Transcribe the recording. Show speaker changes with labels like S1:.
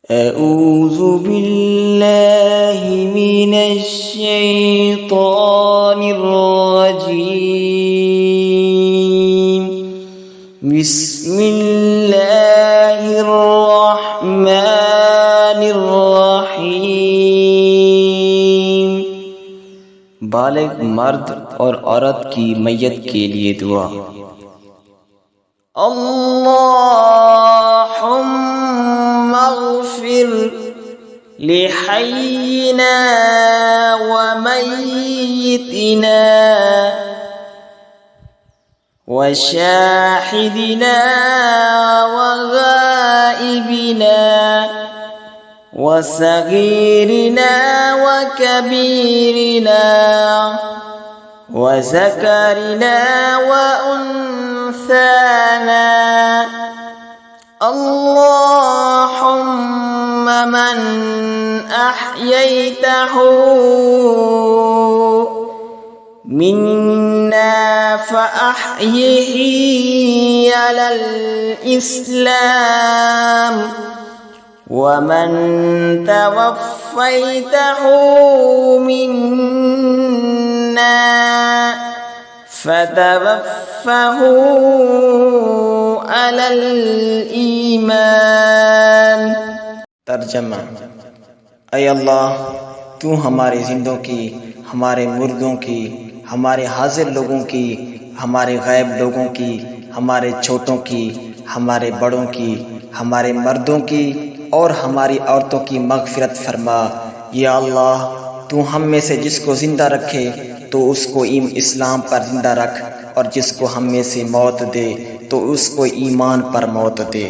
S1: أعوذ بالله من الشيطان الرجيم بسم الله الرحمن الرحيم बालिग मर्द और औरत की मैयत के लिए दुआ। अल्लाहुम्मा अग़फ़िर लिहय्यिना व मय्यितिना व शाहिदिना व गाइबिना व सगीरिना व कबीरिना व ज़करिना व उन्साना अल्लाहुम्मा मन अह्यैतहु मिन्ना फ़अह्यिही अलल इस्लाम वमन तवफ़्फ़ैतहु मिन्ना फ़तवफ़्फ़हु अलल ईमान। तर्जमा। ऐ अल्लाह, तू हमारे जिंदों की, हमारे मुर्दों की, हमारे हाजिर लोगों की, हमारे गैब लोगों की, हमारे छोटों की, हमारे बड़ों की, हमारे मर्दों की और हमारी औरतों की मग़फ़िरत फरमा। या अल्लाह, तू हम में से जिसको ज़िंदा रखे तो उसको इस्लाम पर ज़िंदा रख, और जिसको हम में से मौत दे तो उसको ईमान पर मौत दे।